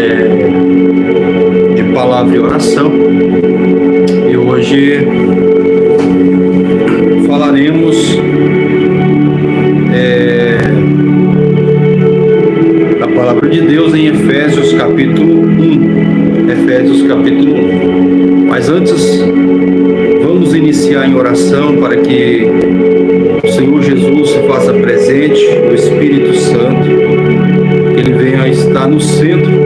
de palavra e oração, e hoje falaremos da palavra de Deus em Efésios capítulo 1. Efésios capítulo 1. Mas antes, vamos iniciar em oração para que o Senhor Jesus se faça presente, o Espírito Santo, que Ele venha a estar no centro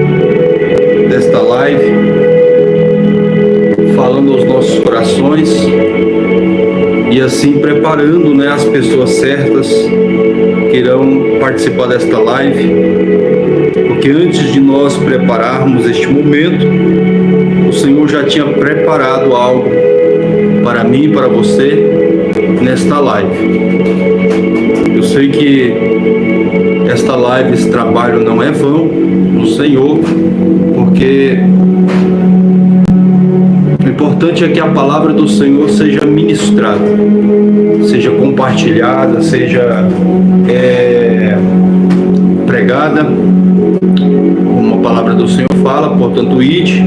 desta live, falando aos nossos corações e assim preparando, as pessoas certas que irão participar desta live, porque antes de nós prepararmos este momento, o Senhor já tinha preparado algo para mim e para você nesta live. Eu sei que esta live, esse trabalho não é vão no Senhor, porque o importante é que a palavra do Senhor seja ministrada, seja compartilhada, seja pregada, como a palavra do Senhor fala. Portanto, ide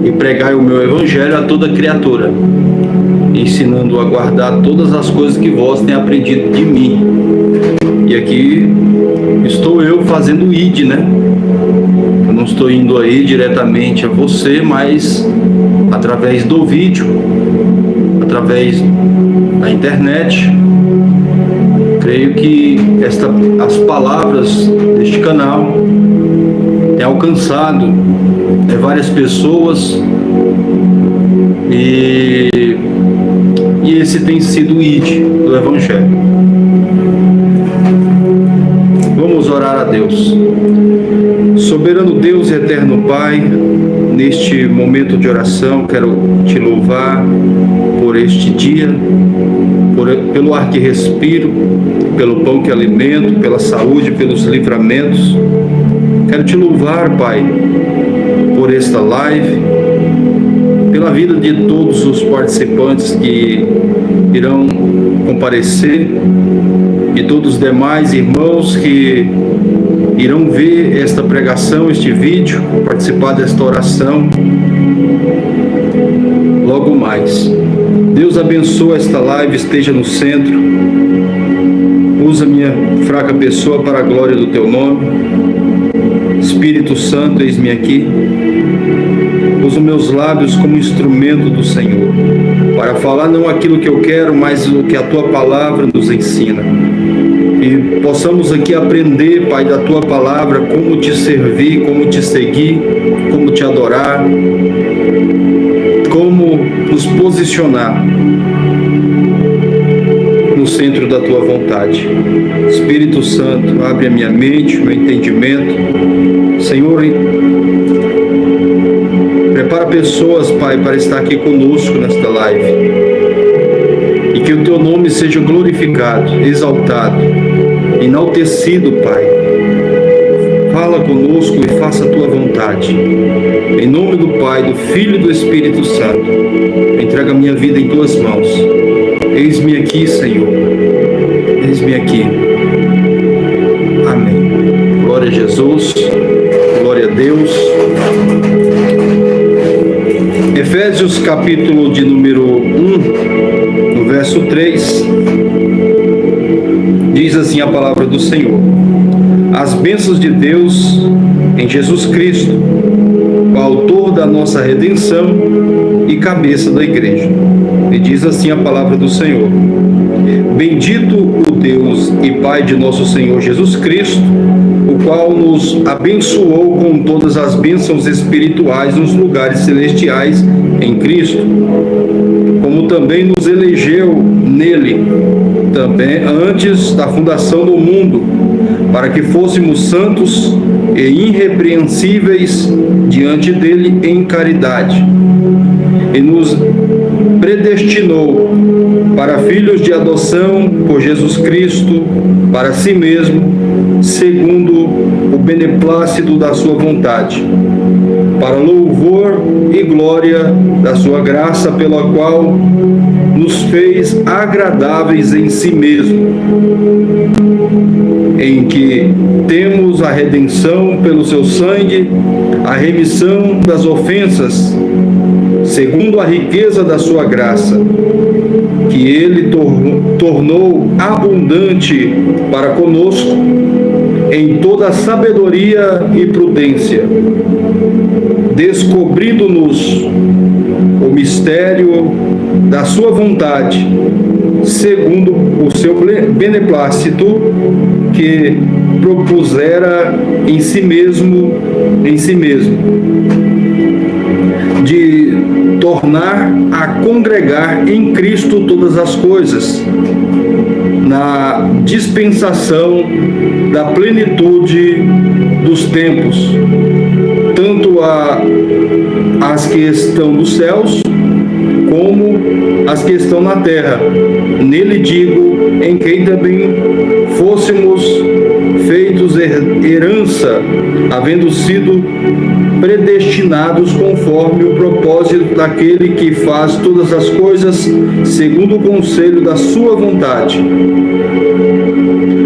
e pregai o meu evangelho a toda criatura, ensinando a guardar todas as coisas que vós tem aprendido de mim. E aqui estou eu fazendo id, Eu não estou indo aí diretamente a você, mas através do vídeo, através da internet. Creio que as palavras deste canal têm alcançado várias pessoas e esse tem sido o id do Evangelho. Vamos orar a Deus. Soberano Deus e eterno Pai, neste momento de oração, quero te louvar por este dia, pelo ar que respiro, pelo pão que alimento, pela saúde, pelos livramentos. Quero te louvar, Pai, por esta live, pela vida de todos os participantes que irão comparecer, e todos os demais irmãos que irão ver esta pregação, este vídeo, participar desta oração logo mais. Deus abençoe esta live, esteja no centro. Usa minha fraca pessoa para a glória do teu nome. Espírito Santo, eis-me aqui. Usa meus lábios como instrumento do Senhor, para falar não aquilo que eu quero, mas o que a tua palavra nos ensina. E possamos aqui aprender, Pai, da tua palavra, como te servir, como te seguir, como te adorar, como nos posicionar no centro da tua vontade. Espírito Santo, abre a minha mente, o meu entendimento. Senhor, prepara pessoas, Pai, para estar aqui conosco nesta live. E que o teu nome seja glorificado, exaltado, enaltecido, Pai. Fala conosco e faça a tua vontade. Em nome do Pai, do Filho e do Espírito Santo, entrega a minha vida em tuas mãos. Eis-me aqui, Senhor. Eis-me aqui. Amém. Glória a Jesus. Glória a Deus. Efésios capítulo de número 1, no verso 3, diz assim a palavra do Senhor: as bênçãos de Deus em Jesus Cristo, o autor da nossa redenção e cabeça da igreja. E diz assim a palavra do Senhor: bendito o Deus e Pai de nosso Senhor Jesus Cristo, o qual nos abençoou com todas as bênçãos espirituais nos lugares celestiais em Cristo, como também nos elegeu nele, também antes da fundação do mundo, para que fôssemos santos e irrepreensíveis diante dele em caridade, e nos predestinou para filhos de adoção por Jesus Cristo, para si mesmo, segundo o beneplácito da sua vontade, para louvor e glória da sua graça, pela qual nos fez agradáveis em si mesmo, em que temos a redenção pelo seu sangue, a remissão das ofensas, segundo a riqueza da sua graça, que ele tornou abundante para conosco em toda sabedoria e prudência, descobrindo-nos o mistério da sua vontade, segundo o seu beneplácito, que propusera em si mesmo, de tornar a congregar em Cristo todas as coisas, na dispensação da plenitude dos tempos, tanto as que estão nos céus, como as que estão na terra. Nele digo, em quem também fôssemos feitos herança, havendo sido predestinados conforme o propósito daquele que faz todas as coisas segundo o conselho da sua vontade,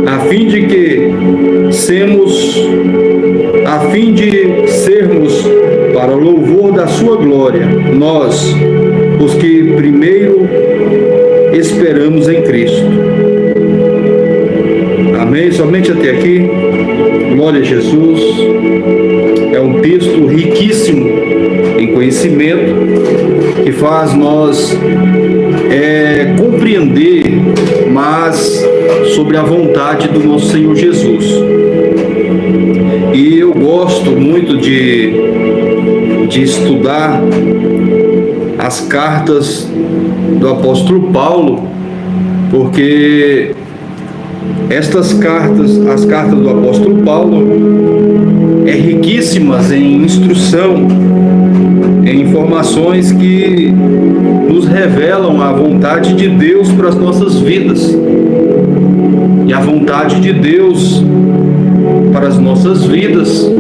a fim de sermos para o louvor da sua glória, nós, os que primeiro esperamos em Cristo. Amém? Somente até aqui. Glória a Jesus. É um texto riquíssimo em conhecimento, que faz nós compreender mais sobre a vontade do nosso Senhor Jesus. E eu gosto muito de estudar as cartas do apóstolo Paulo, porque estas cartas, as cartas do apóstolo Paulo, riquíssimas em instrução, em informações que nos revelam a vontade de Deus para as nossas vidas. E a vontade de Deus para as nossas vidas,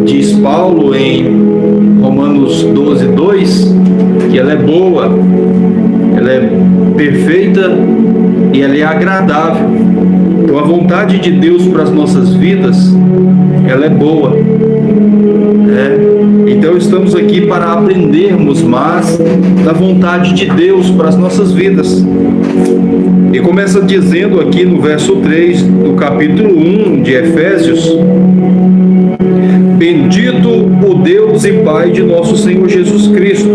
diz Paulo em Romanos 12:2, que ela é boa, ela é perfeita e ela é agradável. Então a vontade de Deus para as nossas vidas, ela é boa. Então estamos aqui para aprendermos mais da vontade de Deus para as nossas vidas. E começa dizendo aqui no verso 3 do capítulo 1 de Efésios: bendito o Deus e Pai de nosso Senhor Jesus Cristo,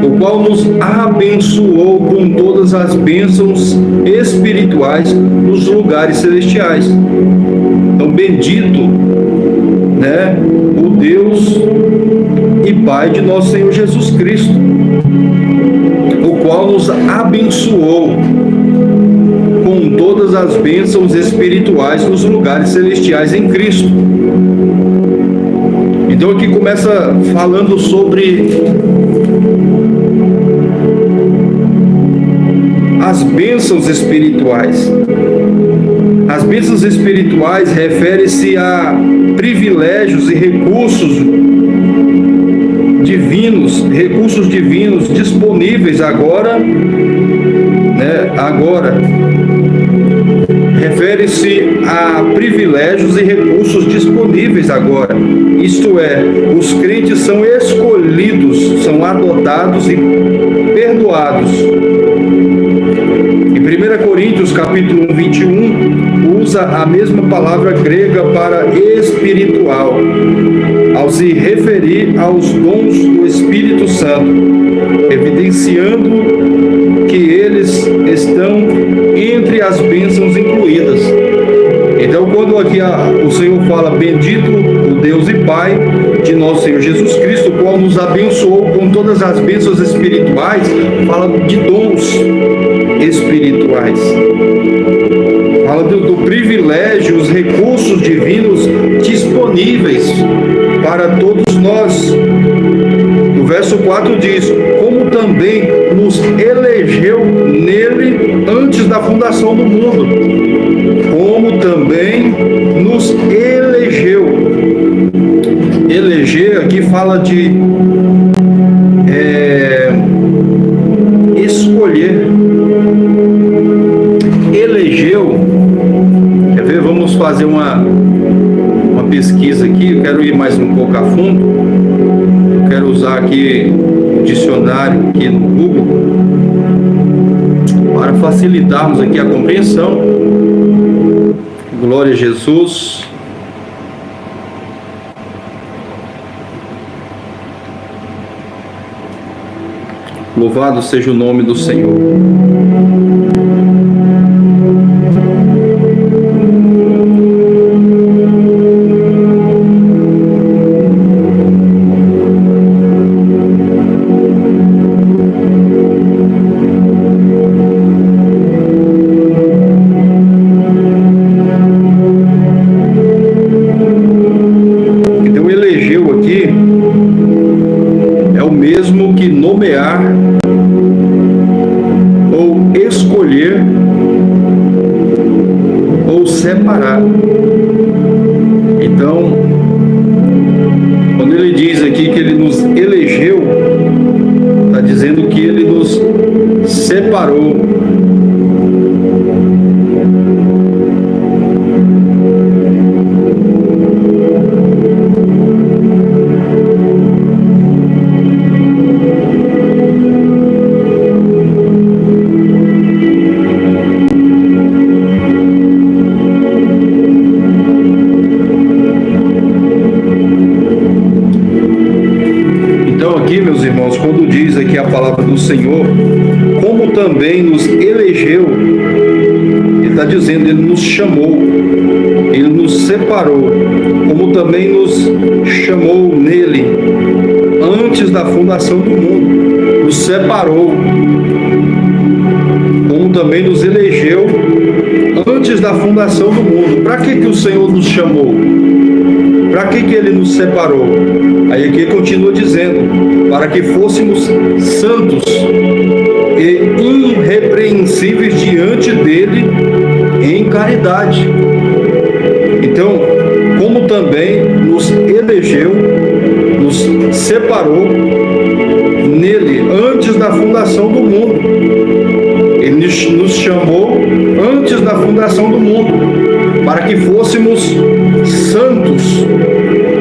o qual nos abençoou com todas as bênçãos espirituais nos lugares celestiais. Então, bendito, o Deus e Pai de nosso Senhor Jesus Cristo, o qual nos abençoou com todas as bênçãos espirituais nos lugares celestiais em Cristo. Então aqui começa falando sobre as bênçãos espirituais. As bênçãos espirituais referem-se a privilégios e recursos divinos disponíveis agora. Refere-se a privilégios e recursos disponíveis agora. Isto é, os crentes são escolhidos, são adotados e perdoados. Em 1 Coríntios capítulo 1, 21, usa a mesma palavra grega para espiritual, ao se referir aos dons do Espírito Santo, evidenciando que eles estão entre as bênçãos incluídas. Então, quando aqui o Senhor fala bendito o Deus e Pai de nosso Senhor Jesus Cristo, o qual nos abençoou com todas as bênçãos espirituais, fala de dons espirituais. Fala do privilégio, os recursos divinos disponíveis para todos nós. O verso 4 diz: como também nos elegeu nele antes da fundação do mundo. Como também nos elegeu. eleger aqui fala de escolher. Elegeu. Quer ver? Vamos fazer uma pesquisa aqui. Eu quero ir mais um pouco a fundo. Eu quero usar aqui o dicionário aqui no Google para facilitarmos aqui a compreensão. Glória a Jesus. Louvado seja o nome do Senhor. Então, elegeu aqui é o mesmo que nomear ou escolher ou separar. Então, quando ele diz aqui que ele nos elegeu, está dizendo que ele nos separou. Aqui, meus irmãos, quando diz aqui a palavra do Senhor, como também nos elegeu, ele está dizendo, ele nos chamou, ele nos separou, como também nos chamou nele, antes da fundação do mundo, nos separou, como também nos elegeu, antes da fundação do mundo. Para que o Senhor nos chamou? Para que ele nos separou? Aí aqui continua dizendo, para que fôssemos santos e irrepreensíveis diante dele em caridade. Então, como também nos elegeu, nos separou nele antes da fundação do mundo. Ele nos chamou antes da fundação do mundo, para que fôssemos santos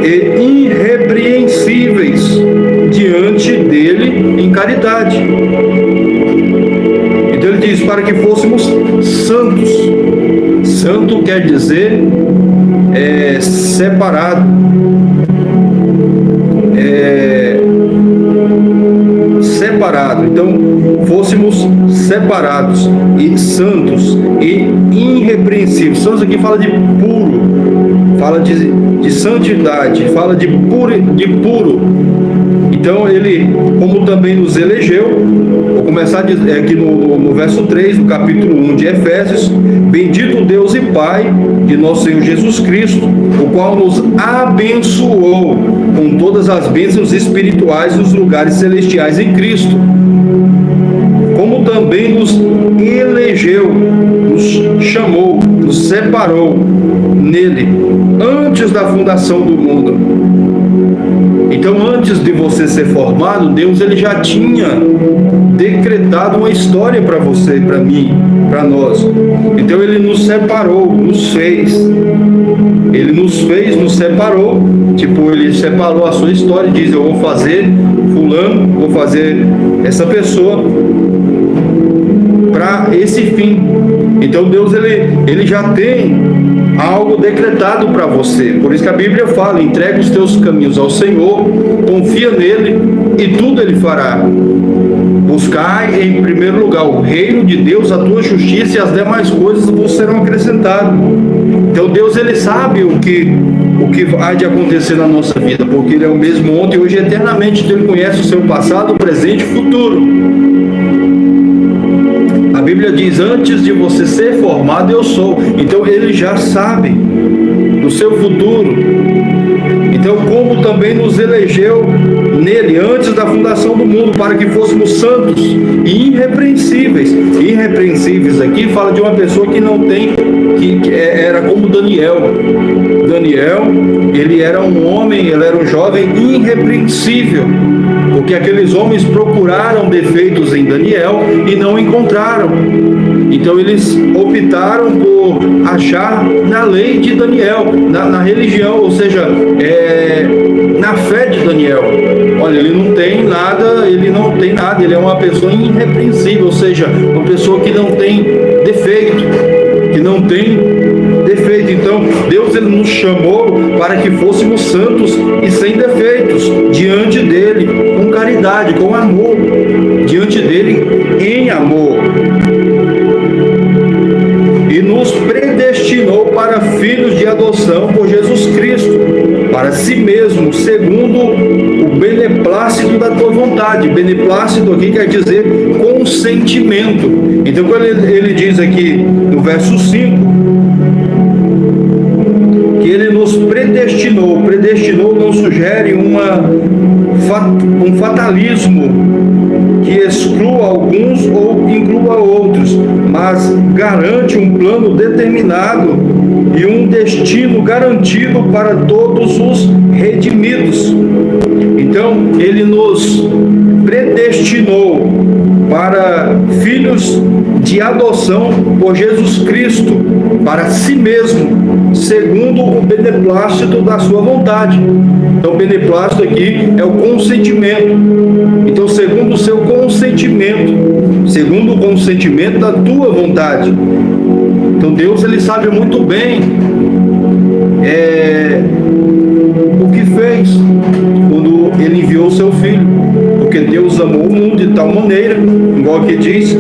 e irrepreensíveis diante dele em caridade. Então ele diz, para que fôssemos santos. Santo quer dizer separado, separado. Então fôssemos separados e santos e irrepreensíveis. Santos aqui fala de puro, fala de santidade, fala de puro. Então ele, como também nos elegeu, vou começar aqui no verso 3, no capítulo 1 de Efésios: bendito Deus e Pai de nosso Senhor Jesus Cristo, o qual nos abençoou com todas as bênçãos espirituais nos lugares celestiais em Cristo, como também nos elegeu, nos chamou, nos separou nele, antes da fundação do mundo. Então, antes de você ser formado, Deus ele já tinha decretado uma história para você, para mim, para nós. Então ele nos separou, nos fez. Ele nos fez, nos separou. Tipo, ele separou a sua história e diz: eu vou fazer fulano, vou fazer essa pessoa para esse fim. Então Deus ele já tem algo decretado para você. Por isso que a Bíblia fala: entrega os teus caminhos ao Senhor, confia nele e tudo ele fará. Buscai em primeiro lugar o reino de Deus, a tua justiça, e as demais coisas vos serão acrescentadas. Então Deus ele sabe o que há de acontecer na nossa vida, porque ele é o mesmo ontem, hoje e eternamente. Então ele conhece o seu passado, presente e futuro. A Bíblia diz: antes de você ser formado, eu sou. Então ele já sabe do seu futuro. Então, como também nos elegeu nele antes da fundação do mundo, para que fôssemos santos e irrepreensíveis. Irrepreensíveis aqui fala de uma pessoa que não tem que era como Daniel. Daniel, ele era um homem, ele era um jovem irrepreensível, porque aqueles homens procuraram defeitos em Daniel e não encontraram. Então eles optaram por achar na lei de Daniel, na religião, ou seja, na fé de Daniel. Olha, ele não tem nada, ele é uma pessoa irrepreensível, ou seja, uma pessoa que não tem defeito, Então, Deus, ele nos chamou para que fôssemos santos e sem defeitos, diante dele, com caridade, com amor, diante dele, em amor. E nos predestinou para filhos de adoção por Jesus Cristo, para si mesmo, segundo o beneplácito da tua vontade. Beneplácito aqui quer dizer consentimento. Então, quando ele diz aqui no verso 5, que ele nos predestinou não sugere um fatalismo que exclua alguns ou inclua outros, mas garante um plano determinado e um destino garantido para todos os redimidos. Então, ele nos predestinou para filhos de adoção por Jesus Cristo, para si mesmo, segundo o beneplácito da sua vontade. Então, o beneplácito aqui é o consentimento. Então, segundo o seu consentimento, segundo o consentimento da tua vontade. Então, Deus, ele sabe muito bem o que fez quando ele enviou o seu Filho, porque Deus amou o mundo de tal maneira, igual que diz,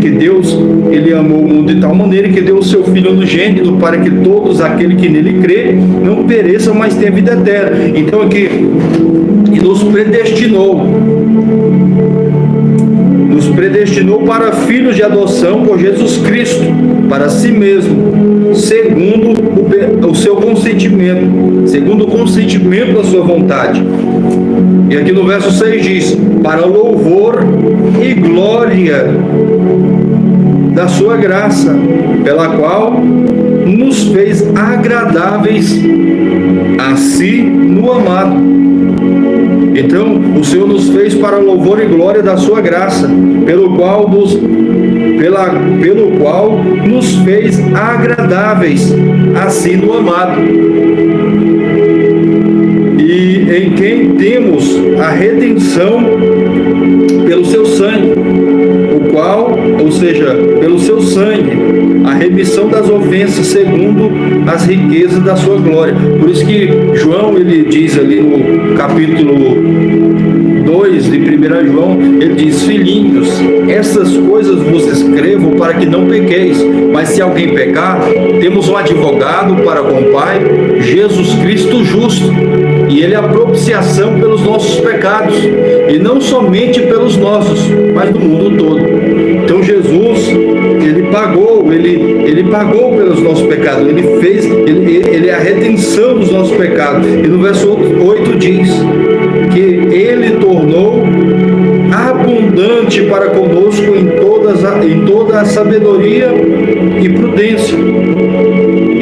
que Deus, ele amou o mundo de tal maneira que deu o seu Filho unigênito para que todos aqueles que nele crê não pereçam, mas tenham vida eterna. Então aqui, e nos predestinou para filhos de adoção por Jesus Cristo, para si mesmo, segundo o seu consentimento, segundo o consentimento da sua vontade. E aqui no verso 6 diz, para louvor e glória da sua graça, pela qual nos fez agradáveis a si no amado. Então, o Senhor nos fez para louvor e glória da sua graça, pelo qual nos fez agradáveis a si no amado. E em quem temos a redenção pelo seu sangue, ou seja, pelo seu sangue, a remissão das ofensas segundo as riquezas da sua glória. Por isso que João, ele diz ali no capítulo 2 de 1 João, ele diz, filhinhos, essas coisas vos escrevo para que não pequeis, mas se alguém pecar, temos um advogado para com o Pai, Jesus Cristo justo, e ele é a propiciação pelos nossos pecados, e não somente pelos nossos, mas do mundo todo. Então Jesus, ele pagou pelos nossos pecados, ele é a redenção dos nossos pecados. E no verso 8 diz que ele tornou abundante para conosco em toda a sabedoria e prudência,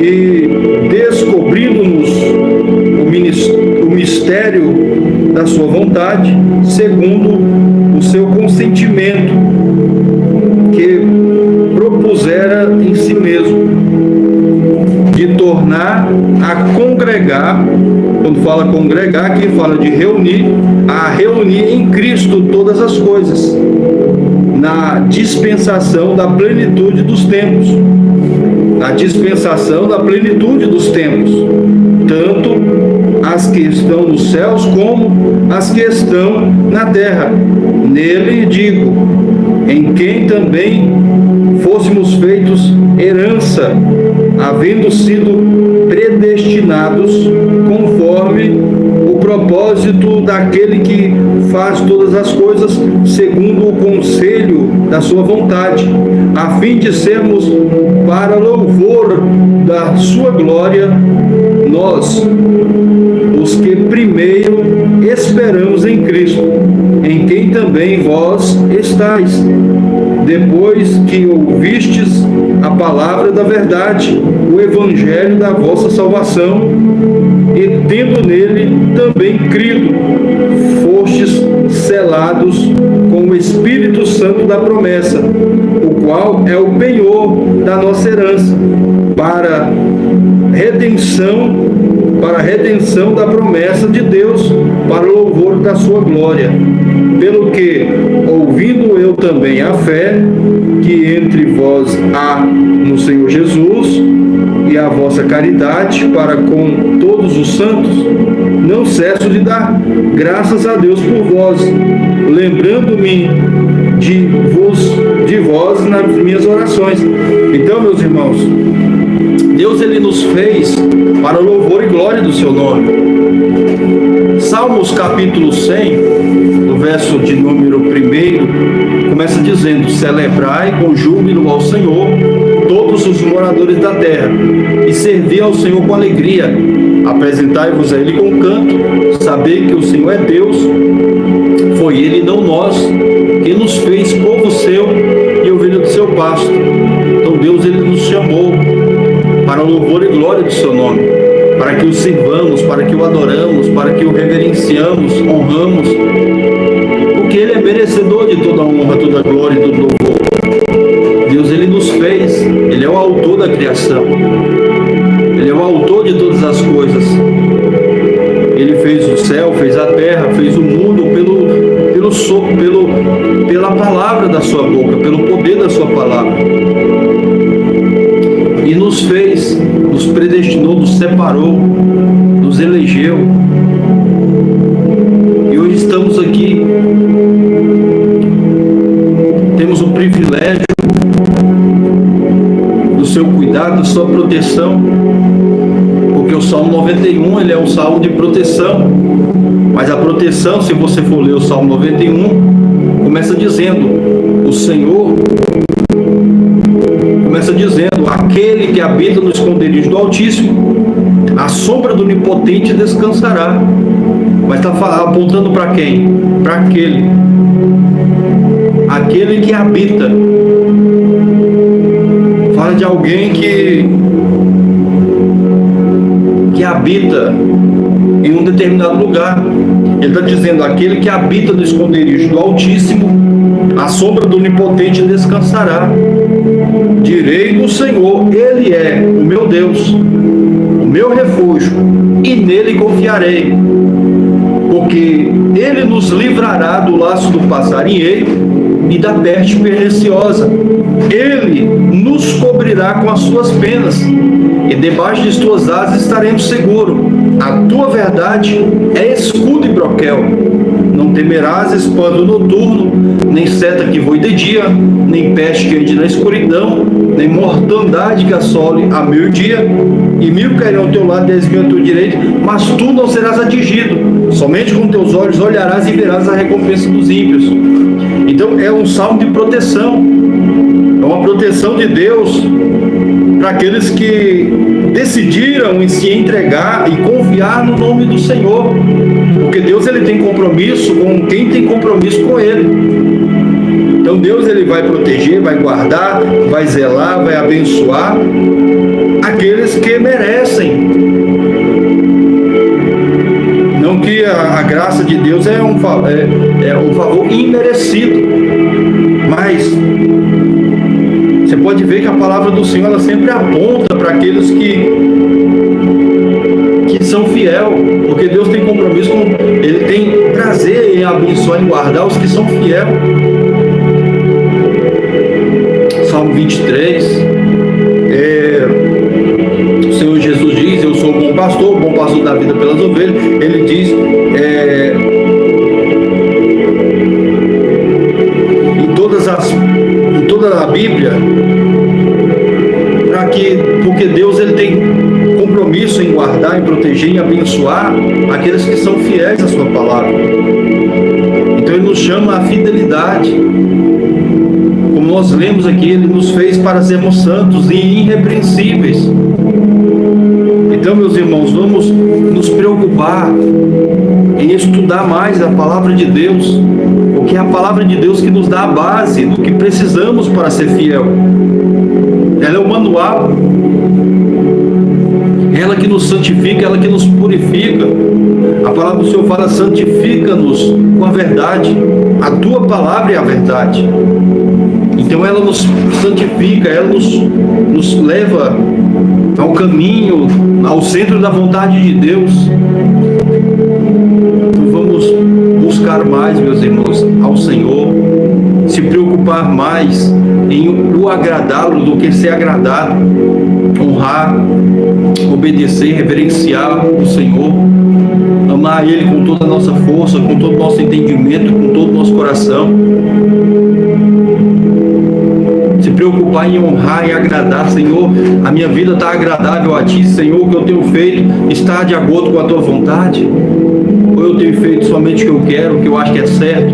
e descobrindo-nos o mistério da sua vontade, segundo o seu consentimento, que propusera em si mesmo, de tornar a congregar. Quando fala congregar, aqui fala de reunir, a reunir em Cristo todas as coisas, na dispensação da plenitude dos tempos. Na dispensação da plenitude dos tempos, tanto as que estão nos céus como as que estão na terra. Nele digo, em quem também fôssemos feitos herança, havendo sido predestinados conforme o propósito daquele que faz todas as coisas segundo o conselho da sua vontade, a fim de sermos para louvor da sua glória, nós, os que primeiro esperamos em Cristo, em quem também vós estáis, depois que ouvistes a palavra da verdade, o evangelho da vossa salvação, e tendo nele também crido, fostes selados com o Espírito Santo da promessa, o qual é o penhor da nossa herança, para a redenção da promessa de Deus, para o louvor da sua glória. Pelo que, ouvindo eu também a fé que entre vós há no Senhor Jesus, e a vossa caridade para com todos os santos, não cesso de dar graças a Deus por vós, lembrando-me de vós nas minhas orações. Então, meus irmãos, Deus ele nos fez para o louvor e glória do seu nome. Salmos capítulo 100, no verso de número 1, começa dizendo: celebrai com júbilo ao Senhor todos os moradores da terra, e servi ao Senhor com alegria, apresentai-vos a Ele com canto, sabei que o Senhor é Deus, foi Ele, não nós, que nos fez povo seu e ovelha do seu pasto. Então Deus ele nos chamou para o louvor e glória do seu nome, para que o sirvamos, para que o adoramos, para que o reverenciamos, honramos, porque Ele é merecedor de toda a honra, toda a glória e todo louvor. Deus ele nos fez, Ele é o autor da criação, Ele é o autor de todas as coisas. Ele fez o céu, fez a terra, fez o mundo pelo sopro, pela palavra da sua boca, pelo poder da sua palavra. E nos fez, nos predestinou, nos separou, nos elegeu. E hoje estamos aqui. Temos o privilégio do seu cuidado, da sua proteção, porque o Salmo 91 ele é um salmo de proteção. Mas a proteção, se você for ler o Salmo 91, começa dizendo: o Senhor, começa dizendo, aquele que habita no esconderijo do Altíssimo, a sombra do Onipotente descansará. Mas está apontando para quem? Para aquele que habita. Fala de alguém que habita em um determinado lugar. Ele está dizendo: aquele que habita no esconderijo do Altíssimo, a sombra do Onipotente descansará. Direi do Senhor, Ele é o meu Deus, o meu refúgio, e nele confiarei, porque Ele nos livrará do laço do passarinheiro e da peste perniciosa. Ele nos cobrirá com as suas penas, e debaixo de tuas asas estaremos seguros. A tua verdade é escudo e broquel. Não temerás espanto noturno, nem seta que voe de dia, nem peste que ande na escuridão, nem mortandade que assole a meio-dia. E 1000 cairão ao teu lado, 10.000 à tua direita, mas tu não serás atingido. Somente com teus olhos olharás e verás a recompensa dos ímpios. Então é um salmo de proteção, é uma proteção de Deus para aqueles que decidiram em se entregar e confiar no nome do Senhor, porque Deus ele tem compromisso com quem tem compromisso com Ele. Então Deus ele vai proteger, vai guardar, vai zelar, vai abençoar aqueles que merecem. Não que a graça de Deus é um favor imerecido, mas você pode ver que a palavra do Senhor ela sempre aponta para aqueles que são fiel, porque Deus tem compromisso com, Ele tem prazer em abençoar, em guardar os que são fiel. Salmo 23, o Senhor Jesus diz: eu sou o bom pastor da vida pelas ovelhas. Ele diz em toda a Bíblia, porque Deus ele tem compromisso em guardar, em proteger, em abençoar aqueles que são fiéis à sua palavra. Então Ele nos chama à fidelidade. Como nós lemos aqui, Ele nos fez para sermos santos e irrepreensíveis. Então, meus irmãos, vamos nos preocupar em estudar mais a palavra de Deus, porque é a palavra de Deus que nos dá a base do que precisamos para ser fiel. Ela é o manual, ela que nos santifica, ela que nos purifica. A palavra do Senhor fala: santifica-nos com a verdade. A tua palavra é a verdade. Então ela nos santifica, ela nos leva ao caminho, ao centro da vontade de Deus. Então vamos buscar mais, meus irmãos, ao Senhor, se preocupar mais em o agradá-lo do que ser agradado, honrar, obedecer, reverenciar o Senhor, amar Ele com toda a nossa força, com todo o nosso entendimento, com todo o nosso coração. Se preocupar em honrar e agradar. Senhor, a minha vida está agradável a Ti. Senhor, o que eu tenho feito está de acordo com a Tua vontade? Ou eu tenho feito somente o que eu quero, o que eu acho que é certo,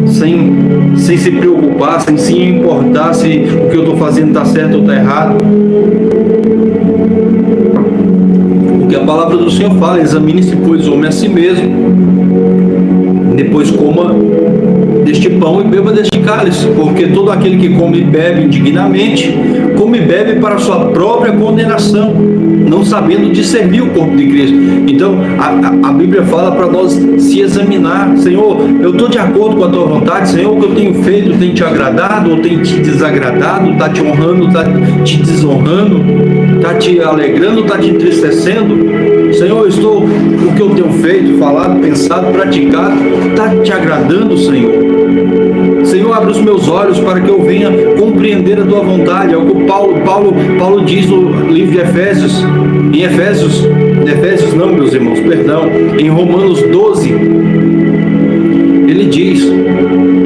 sem se preocupar, sem se importar se o que eu estou fazendo está certo ou está errado? Porque a palavra do Senhor fala: examine-se, pois, o homem a si mesmo, depois coma deste pão e beba deste cálice, porque todo aquele que come e bebe indignamente, come e bebe para a sua própria condenação, não sabendo discernir o corpo de Cristo. Então a Bíblia fala para nós se examinar. Senhor, eu estou de acordo com a tua vontade? Senhor, o que eu tenho feito tem te agradado ou tem te desagradado? Está te honrando, está te desonrando? Está te alegrando, está te entristecendo? Senhor, o que eu tenho feito, falado, pensado, praticado, está te agradando, Senhor? Não abre os meus olhos para que eu venha compreender a tua vontade. É o que Paulo diz no livro de Efésios, não, meus irmãos, perdão, em Romanos 12, ele diz: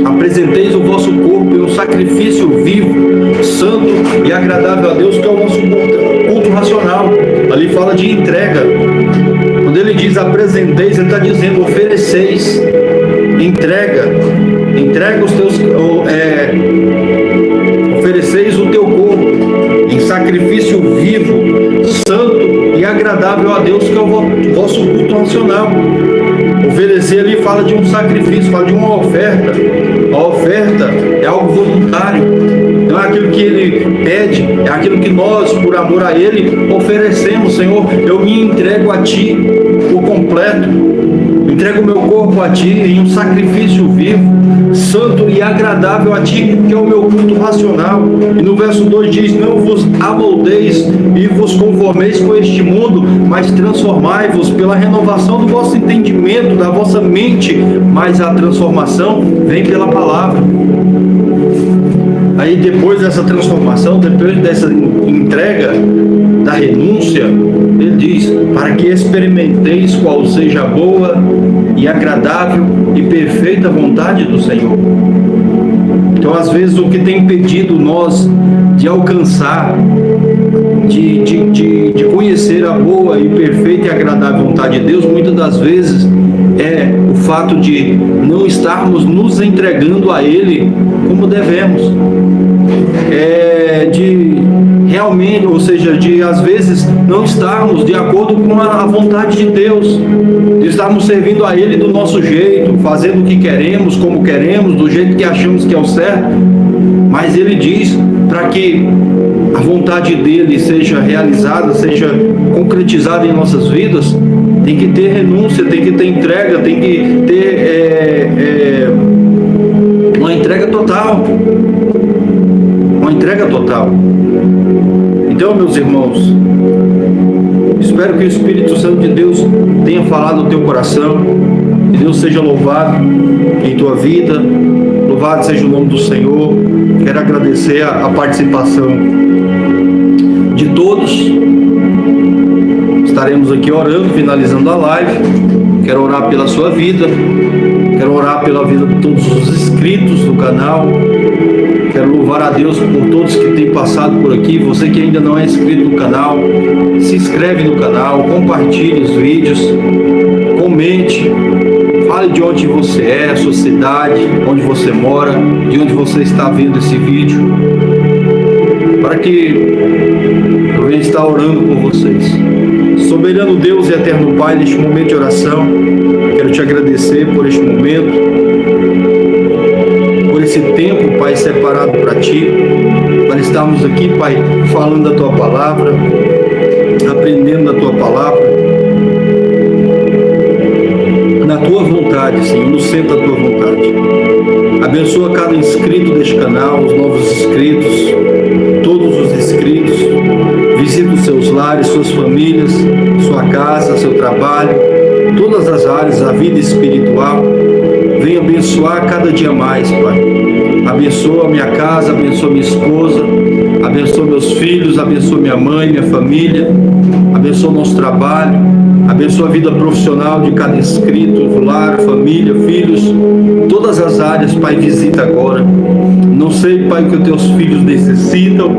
apresenteis o vosso corpo em um sacrifício vivo, santo e agradável a Deus, que é o nosso culto racional. Ali fala de entrega. Quando ele diz apresenteis, ele está dizendo ofereceis, entrega os teus, ofereceis o teu corpo em sacrifício vivo, santo e agradável a Deus, que é o vosso culto racional. Oferecer ali fala de um sacrifício, fala de uma oferta. A oferta é algo voluntário, não é aquilo que Ele pede, é aquilo que nós, por amor a Ele, oferecemos. Senhor, eu me entrego a Ti por completo, entrego o meu corpo a Ti em um sacrifício vivo, santo e agradável a Ti, que é o meu culto racional. E no verso 2 diz: não vos amoldeis e vos conformeis com este mundo, mas transformai-vos pela renovação do vosso entendimento, da vossa mente. Mas a transformação vem pela palavra. Aí depois dessa transformação, depois dessa entrega, da renúncia, ele diz: para que experimenteis qual seja a boa e agradável e perfeita vontade do Senhor. Então, às vezes, o que tem impedido nós de alcançar, de conhecer a boa e perfeita e agradável vontade de Deus, muitas das vezes é o fato de não estarmos nos entregando a Ele como devemos. Realmente, ou seja, de às vezes não estarmos de acordo com a vontade de Deus, de estarmos servindo a Ele do nosso jeito, fazendo o que queremos, como queremos, do jeito que achamos que é o certo. Mas Ele diz, para que a vontade dEle seja realizada, seja concretizada em nossas vidas, tem que ter renúncia, tem que ter entrega, tem que ter uma entrega total. Uma entrega total. Então, meus irmãos, espero que o Espírito Santo de Deus tenha falado ao teu coração, que Deus seja louvado em tua vida, louvado seja o nome do Senhor. Quero agradecer a participação de todos. Estaremos aqui orando, finalizando a live. Quero orar pela sua vida, quero orar pela vida de todos os inscritos do canal. Quero louvar a Deus por todos que têm passado por aqui. Você que ainda não é inscrito no canal, se inscreve no canal, compartilhe os vídeos, comente, fale de onde você é, a sua cidade, onde você mora, de onde você está vendo esse vídeo, para que eu venha estar orando por vocês. Soberano Deus e eterno Pai, neste momento de oração, quero te agradecer por este momento, por esse tempo, Pai, separado para ti, para estarmos aqui, Pai, falando da tua palavra, aprendendo da tua palavra, na tua vontade, Senhor, no centro da tua vontade. Abençoa cada inscrito deste canal, os novos inscritos, todos os inscritos. Visita os seus lares, suas famílias, sua casa, seu trabalho, todas as áreas da vida espiritual. Venha abençoar cada dia mais, Pai. Abençoa minha casa, abençoa minha esposa, abençoa meus filhos, abençoa minha mãe, minha família, abençoa o nosso trabalho, abençoa a vida profissional de cada inscrito, lar, família, filhos, todas as áreas, Pai, visita agora. Não sei, Pai, o que os teus filhos necessitam,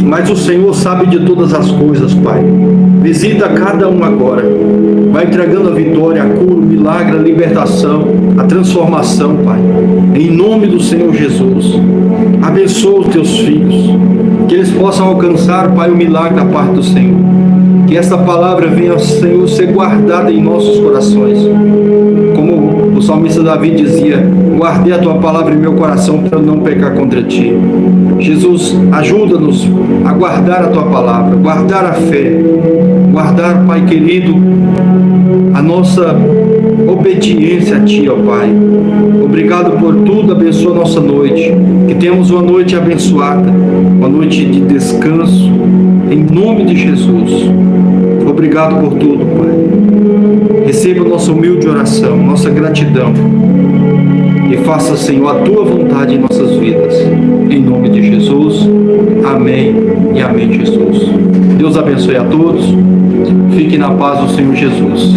mas o Senhor sabe de todas as coisas, Pai. Visita cada um agora. Vai entregando a vitória, a cura, o milagre, a libertação, a transformação, Pai. Em nome do Senhor Jesus. Abençoa os teus filhos. Que eles possam alcançar, Pai, o milagre da parte do Senhor. Que esta palavra venha, Senhor, ser guardada em nossos corações. Como o salmista Davi dizia: guardei a tua palavra em meu coração para não pecar contra ti. Jesus, ajuda-nos a guardar a tua palavra, guardar a fé, guardar, Pai querido, a nossa obediência a ti, ó Pai. Obrigado por tudo, abençoa a nossa noite, que tenhamos uma noite abençoada, uma noite de descanso, em nome de Jesus. Obrigado por tudo, Pai. Receba nossa humilde oração, nossa gratidão, e faça, Senhor, a tua vontade em nossas vidas. Em nome de Jesus. Amém e amém, Jesus. Deus abençoe a todos. Fique na paz do Senhor Jesus.